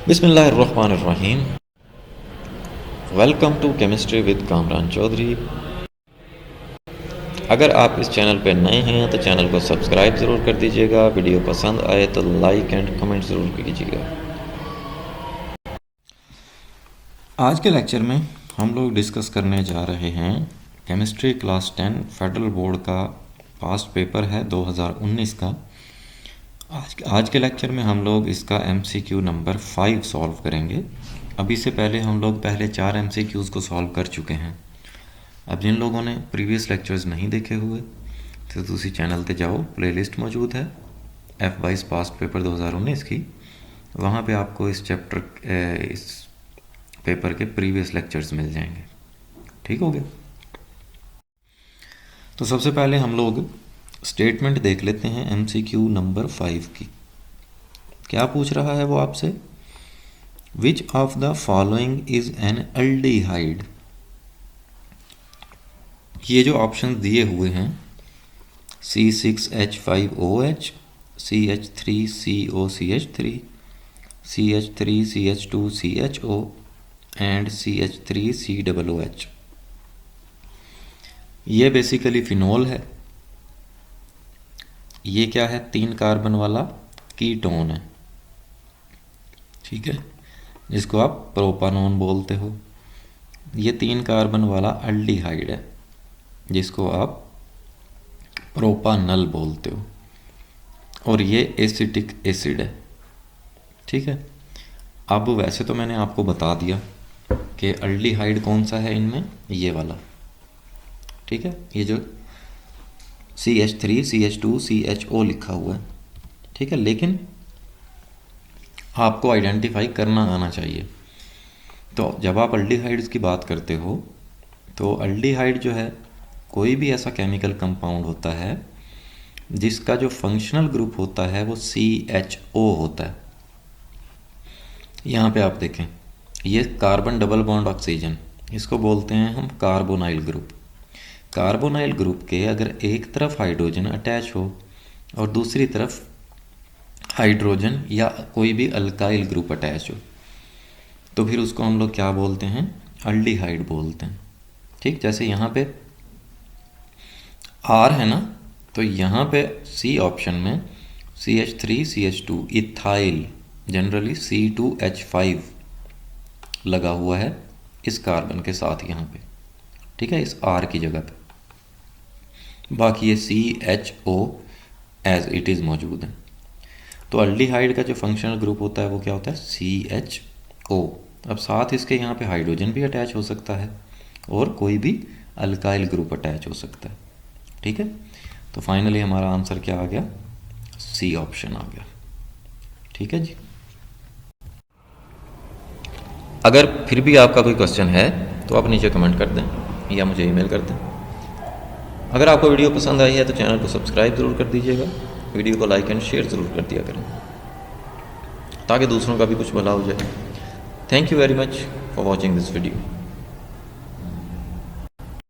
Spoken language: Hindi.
बिस्मिल्लाहिर्रहमानिर्रहीम। Welcome to chemistry with Kamran Chaudhry. अगर आप इस चैनल पर नए हैं तो चैनल को सब्सक्राइब ज़रूर कर दीजिएगा। वीडियो पसंद आए तो लाइक एंड कमेंट ज़रूर कीजिएगा। आज के लेक्चर में हम लोग डिस्कस करने जा रहे हैं केमिस्ट्री क्लास 10 फेडरल बोर्ड का पास्ट पेपर है 2019 का। आज के लेक्चर में हम लोग इसका MCQ नंबर 5 सॉल्व करेंगे। अभी से पहले हम लोग पहले 4 MCQs को सॉल्व कर चुके हैं। अब जिन लोगों ने प्रीवियस लेक्चर्स नहीं देखे हुए तो तुसी चैनल पे जाओ, प्लेलिस्ट मौजूद है F22 पास्ट पेपर 2019 की। वहाँ पे आपको इस इस पेपर के प्रीवियस लेक्चर्स मिल जाएंगे। ठीक हो गया। तो सबसे पहले हम लोग स्टेटमेंट देख लेते हैं MCQ नंबर 5 की। क्या पूछ रहा है वो आपसे? Which of the following is an aldehyde. ये जो ऑप्शन दिए हुए हैं C6H5OH, CH3COCH3, CH3CH2CHO and CH3COOH, ये बेसिकली फिनोल है। ये क्या है? 3 कार्बन वाला कीटोन है। ठीक है, जिसको आप प्रोपानोन बोलते हो। ये 3 कार्बन वाला अल्डिहाइड है, जिसको आप प्रोपानल बोलते हो। और ये एसिटिक एसिड है। ठीक है। अब वैसे तो मैंने आपको बता दिया कि अल्डिहाइड कौन सा है इनमें, ये वाला। ठीक है, ये जो CH3CH2CHO लिखा हुआ है। ठीक है, लेकिन आपको आइडेंटिफाई करना आना चाहिए। तो जब आप अल्डिहाइड्स की बात करते हो तो अल्डिहाइड जो है कोई भी ऐसा केमिकल कंपाउंड होता है जिसका जो फंक्शनल ग्रुप होता है वो CHO होता है। यहाँ पे आप देखें, ये कार्बन डबल बॉन्ड ऑक्सीजन, इसको बोलते हैं हम कार्बोनाइल ग्रुप। कार्बोनाइल ग्रुप के अगर एक तरफ हाइड्रोजन अटैच हो और दूसरी तरफ हाइड्रोजन या कोई भी अल्काइल ग्रुप अटैच हो तो फिर उसको हम लोग क्या बोलते हैं? अल्डिहाइड बोलते हैं। ठीक, जैसे यहाँ पे R है ना, तो यहाँ पे C ऑप्शन में CH3CH2 इथाइल, जनरली C2H5 लगा हुआ है इस कार्बन के साथ यहाँ पे। ठीक है, इस R की जगह पे। बाकी ये CHO एज इट इज़ मौजूद है। तो अल्डिहाइड का जो फंक्शनल ग्रुप होता है वो क्या होता है? CHO। अब साथ इसके यहाँ पे हाइड्रोजन भी अटैच हो सकता है और कोई भी अल्काइल ग्रुप अटैच हो सकता है। ठीक है, तो फाइनली हमारा आंसर क्या आ गया? C ऑप्शन आ गया। ठीक है जी। अगर फिर भी आपका कोई क्वेश्चन है तो आप नीचे कमेंट कर दें या मुझे ईमेल कर दें। अगर आपको वीडियो पसंद आई है तो चैनल को सब्सक्राइब ज़रूर कर दीजिएगा। वीडियो को लाइक एंड शेयर ज़रूर कर दिया करें ताकि दूसरों का भी कुछ भला हो जाए। Thank you very much for watching this video.